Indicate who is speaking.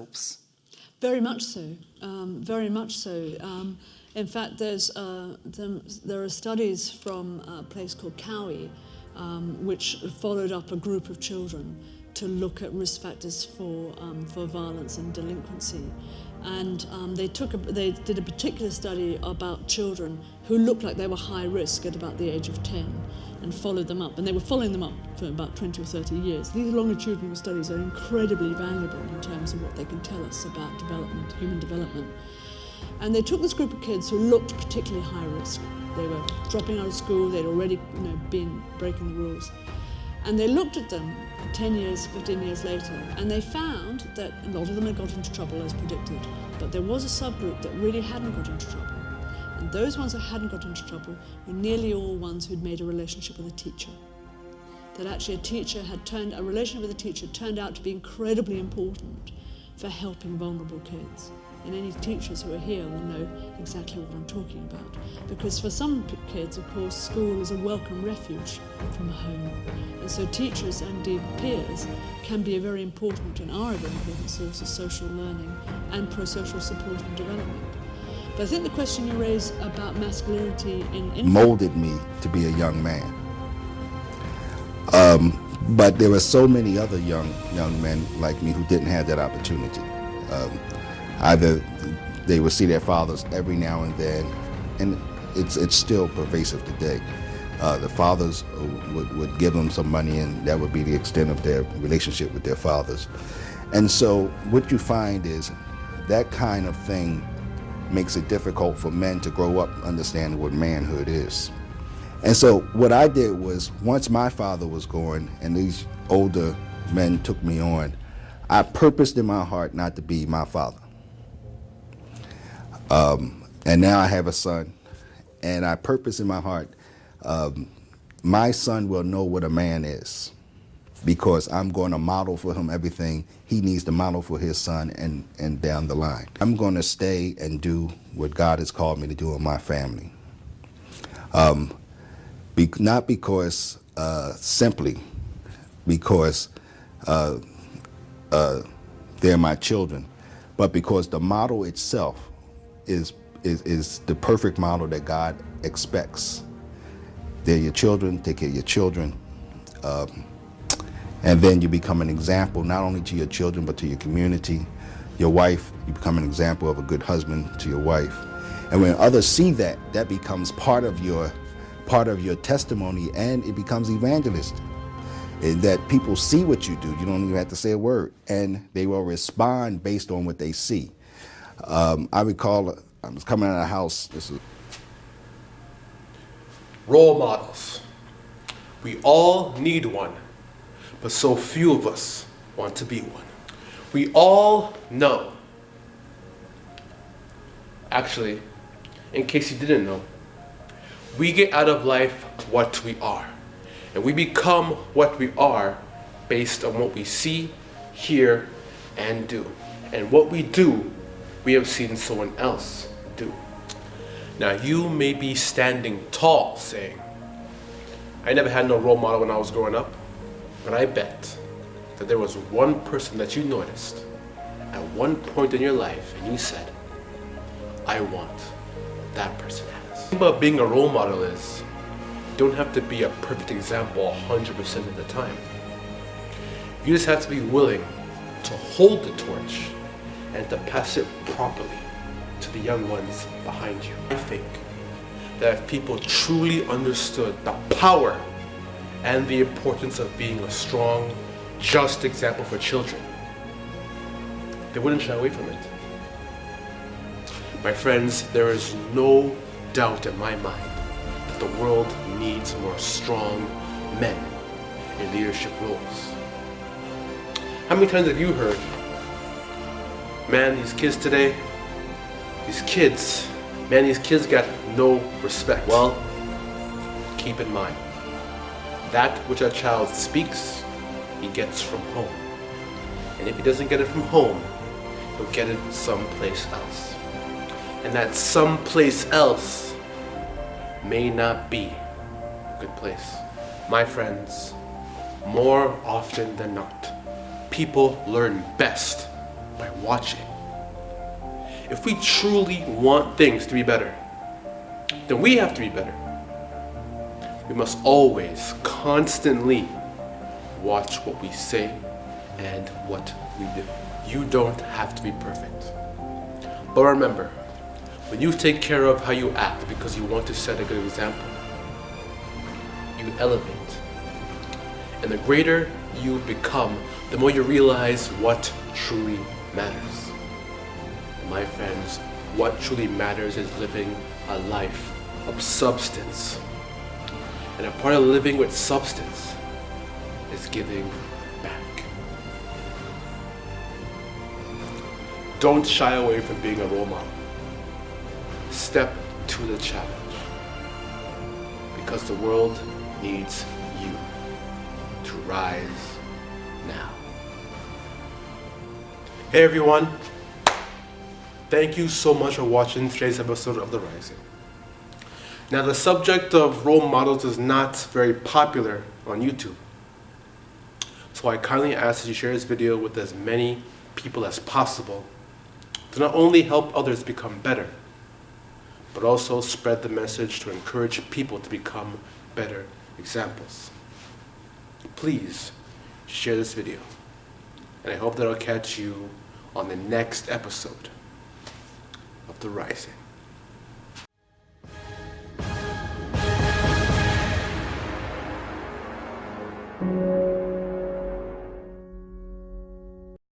Speaker 1: themselves.
Speaker 2: Very much so, very much so. In fact, there are studies from a place called Cowie, which followed up a group of children to look at risk factors for violence and delinquency. And they did a particular study about children who looked like they were high risk at about the age of 10 and followed them up. And they were following them up for about 20 or 30 years. These longitudinal studies are incredibly valuable in terms of what they can tell us about development, human development. And they took this group of kids who looked particularly high risk. They were dropping out of school, they'd already been breaking the rules. And they looked at them 10 years, 15 years later, and they found that a lot of them had got into trouble as predicted, but there was a subgroup that really hadn't got into trouble. And those ones that hadn't got into trouble were nearly all ones who'd made a relationship with a teacher. That actually a relationship with a teacher turned out to be incredibly important for helping vulnerable kids. And any teachers who are here will know exactly what I'm talking about. Because for some kids, of course, school is a welcome refuge from home. And so teachers and indeed peers can be a very important and are a very important source of social learning and pro-social support and development. But I think the question you raise about masculinity in
Speaker 3: molded me to be a young man. But there were so many other young men like me who didn't have that opportunity. Either they would see their fathers every now and then, and it's still pervasive today. The fathers would give them some money, and that would be the extent of their relationship with their fathers. And so what you find is that kind of thing makes it difficult for men to grow up understanding what manhood is. And so what I did was, once my father was gone and these older men took me on, I purposed in my heart not to be my father. And now I have a son, and I purpose in my heart, my son will know what a man is, because I'm going to model for him everything he needs to model for his son and down the line. I'm going to stay and do what God has called me to do in my family. Not because, simply because they're my children, but because the model itself is the perfect model that God expects. They're your children, take care of your children, and then you become an example not only to your children but to your community. Your wife, you become an example of a good husband to your wife. And when others see that, that becomes part of your testimony, and it becomes evangelistic. And that people see what you do, you don't even have to say a word, and they will respond based on what they see. I recall I was coming out of the house.
Speaker 4: Role models. We all need one, but so few of us want to be one. We all know. Actually, in case you didn't know, we get out of life what we are, and we become what we are based on what we see, hear, and do. And what we do, we have seen someone else do. Now you may be standing tall saying, I never had no role model when I was growing up, but I bet that there was one person that you noticed at one point in your life and you said, I want what that person has. The thing about being a role model is you don't have to be a perfect example 100% of the time. You just have to be willing to hold the torch and to pass it properly to the young ones behind you. I think that if people truly understood the power and the importance of being a strong, just example for children, they wouldn't shy away from it. My friends, there is no doubt in my mind that the world needs more strong men in leadership roles. How many times have you heard, man, these kids today, these kids got no respect? Well, keep in mind, that which a child speaks, he gets from home. And if he doesn't get it from home, he'll get it someplace else. And that someplace else may not be a good place. My friends, more often than not, people learn best by watching. If we truly want things to be better, then we have to be better. We must always, constantly watch what we say and what we do. You don't have to be perfect. But remember, when you take care of how you act because you want to set a good example, you elevate. And the greater you become, the more you realize what truly matters. My friends, what truly matters is living a life of substance. And a part of living with substance is giving back. Don't shy away from being a role model. Step to the challenge. Because the world needs you to rise now. Hey everyone. Thank you so much for watching today's episode of The Rising. Now the subject of role models is not very popular on YouTube. So I kindly ask that you share this video with as many people as possible to not only help others become better, but also spread the message to encourage people to become better examples. Please share this video, and I hope that I'll catch you on the next episode of The Rising.